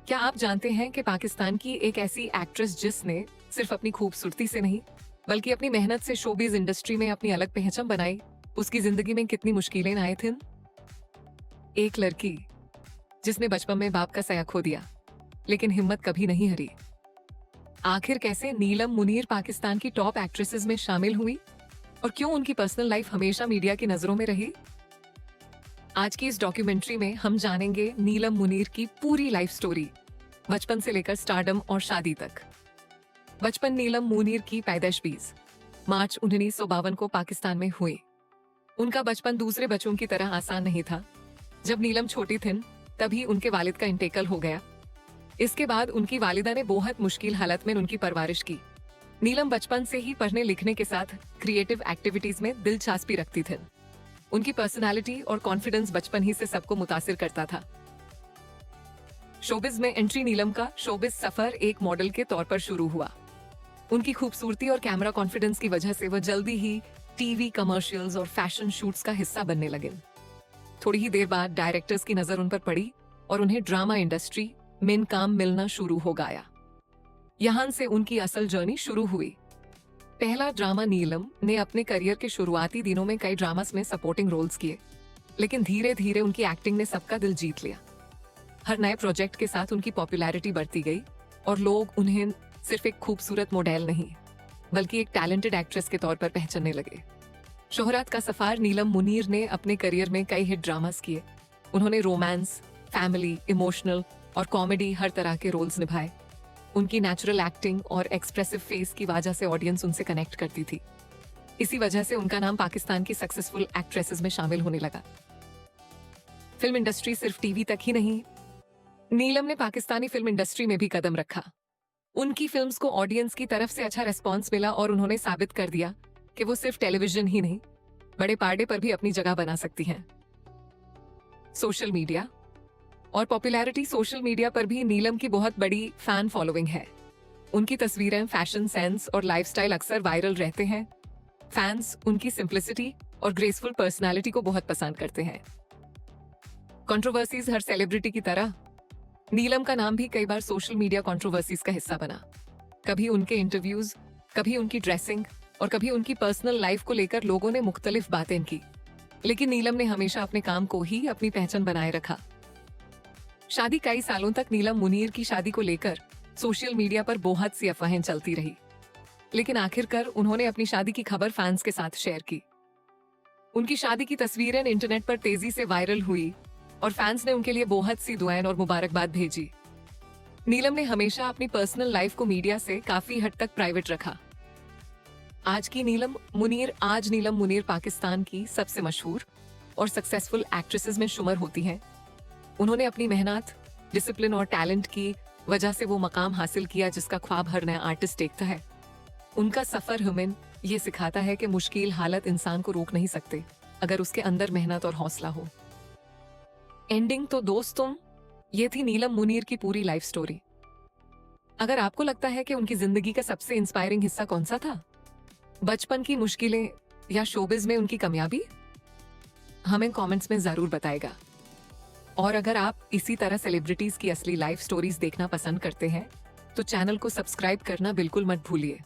क्या आप जानते हैं कि पाकिस्तान की एक ऐसी एक्ट्रेस जिसने सिर्फ अपनी खूबसूरती से नहीं बल्कि अपनी मेहनत से शोबिज इंडस्ट्री में अपनी अलग पहचान बनाई, उसकी जिंदगी में कितनी मुश्किलें आए थीं? एक लड़की जिसने बचपन में बाप का साया खो दिया लेकिन हिम्मत कभी नहीं हारी। आखिर कैसे नीलम मुनीर पाकिस्तान की टॉप एक्ट्रेसेस में शामिल हुई और क्यों उनकी पर्सनल लाइफ हमेशा मीडिया की नजरों में रही? आज की इस डॉक्यूमेंट्री में हम जानेंगे नीलम मुनीर की पूरी लाइफ स्टोरी, बचपन से लेकर स्टारडम और शादी तक। बचपन नीलम मुनीर की पैदाइश 20 मार्च 1952 को पाकिस्तान में हुई। उनका बचपन दूसरे बच्चों की तरह आसान नहीं था। जब नीलम छोटी थीं तभी उनके वालिद का इंटेकाल हो गया। इसके बाद उनकी वालिदा ने बहुत मुश्किल हालत में उनकी परवरिश की। नीलम बचपन से ही पढ़ने लिखने के साथ क्रिएटिव एक्टिविटीज में दिलचस्पी रखती थीं। उनकी पर्सनालिटी और कॉन्फिडेंस बचपन ही से सबको मुतासिर करता था। शोबिज में एंट्री नीलम का शोबिज सफर एक मॉडल के तौर पर शुरू हुआ। उनकी खूबसूरती और कैमरा कॉन्फिडेंस की वजह से वह जल्दी ही टीवी कमर्शियल्स और फैशन शूट्स का हिस्सा बनने लगे। थोड़ी ही देर बाद डायरेक्टर्स की नजर उन पर पड़ी और उन्हें ड्रामा इंडस्ट्री में काम मिलना शुरू हो गया। यहां से उनकी असल जर्नी शुरू हुई। पहला ड्रामा नीलम ने अपने करियर के शुरुआती दिनों में कई ड्रामास में सपोर्टिंग रोल्स किए, लेकिन धीरे धीरे उनकी एक्टिंग ने सबका दिल जीत लिया। हर नए प्रोजेक्ट के साथ उनकी पॉपुलैरिटी बढ़ती गई और लोग उन्हें सिर्फ एक खूबसूरत मॉडल नहीं बल्कि एक टैलेंटेड एक्ट्रेस के तौर पर पहचानने लगे। शोहरत का सफर नीलम मुनीर ने अपने करियर में कई हिट ड्रामास किए। उन्होंने रोमांस, फैमिली, इमोशनल और कॉमेडी हर तरह के रोल्स निभाए। उनकी नेचुरल एक्टिंग और एक्सप्रेसिव फेस की वजह से ऑडियंस उनसे कनेक्ट करती थी। इसी वजह से उनका नाम पाकिस्तान की सक्सेसफुल एक्ट्रेसेस में शामिल होने लगा। फिल्म इंडस्ट्री सिर्फ टीवी तक ही नहीं, नीलम ने पाकिस्तानी फिल्म इंडस्ट्री में भी कदम रखा। उनकी फिल्म्स को ऑडियंस की तरफ से अच्छा रिस्पॉन्स मिला और उन्होंने साबित कर दिया कि वो सिर्फ टेलीविजन ही नहीं, बड़े पर्दे पर भी अपनी जगह बना सकती हैं। सोशल मीडिया और पॉपुलैरिटी। सोशल मीडिया पर भी नीलम की बहुत बड़ी फैन फॉलोइंग है। उनकी तस्वीरें, फैशन सेंस और लाइफस्टाइल अक्सर वायरल रहते हैं। फैंस उनकी सिंप्लिसिटी और ग्रेसफुल पर्सनालिटी को बहुत पसंद करते हैं। कंट्रोवर्सीज हर सेलिब्रिटी की तरह नीलम का नाम भी कई बार सोशल मीडिया कंट्रोवर्सीज का हिस्सा बना। कभी उनके इंटरव्यूज, कभी उनकी ड्रेसिंग और कभी उनकी पर्सनल लाइफ को लेकर लोगों ने मुख्तलिफ बातें की, लेकिन नीलम ने हमेशा अपने काम को ही अपनी पहचान बनाए रखा। शादी कई सालों तक नीलम मुनीर की शादी को लेकर सोशल मीडिया पर बहुत सी अफवाहें चलती रही, लेकिन आखिरकार उन्होंने अपनी शादी की खबर फैंस के साथ शेयर की। उनकी शादी की तस्वीरें इंटरनेट पर तेजी से वायरल हुई और फैंस ने उनके लिए बहुत सी दुआएं और मुबारकबाद भेजी। नीलम ने हमेशा अपनी पर्सनल लाइफ को मीडिया से काफी हद तक प्राइवेट रखा। आज नीलम मुनीर पाकिस्तान की सबसे मशहूर और सक्सेसफुल एक्ट्रेसेस में शुमार होती हैं। उन्होंने अपनी मेहनत, डिसिप्लिन और टैलेंट की वजह से वो मकाम हासिल किया जिसका ख्वाब हर नया आर्टिस्ट देखता है। उनका सफर हमें ये सिखाता है कि मुश्किल हालत इंसान को रोक नहीं सकते अगर उसके अंदर मेहनत और हौसला हो। एंडिंग तो दोस्तों, ये थी नीलम मुनीर की पूरी लाइफ स्टोरी। अगर आपको लगता है कि उनकी जिंदगी का सबसे इंस्पायरिंग हिस्सा कौन सा था, बचपन की मुश्किलें या शोबिज में उनकी कामयाबी, हमें कमेंट्स में जरूर बताएगा। और अगर आप इसी तरह सेलिब्रिटीज की असली लाइफ स्टोरीज देखना पसंद करते हैं तो चैनल को सब्सक्राइब करना बिल्कुल मत भूलिए।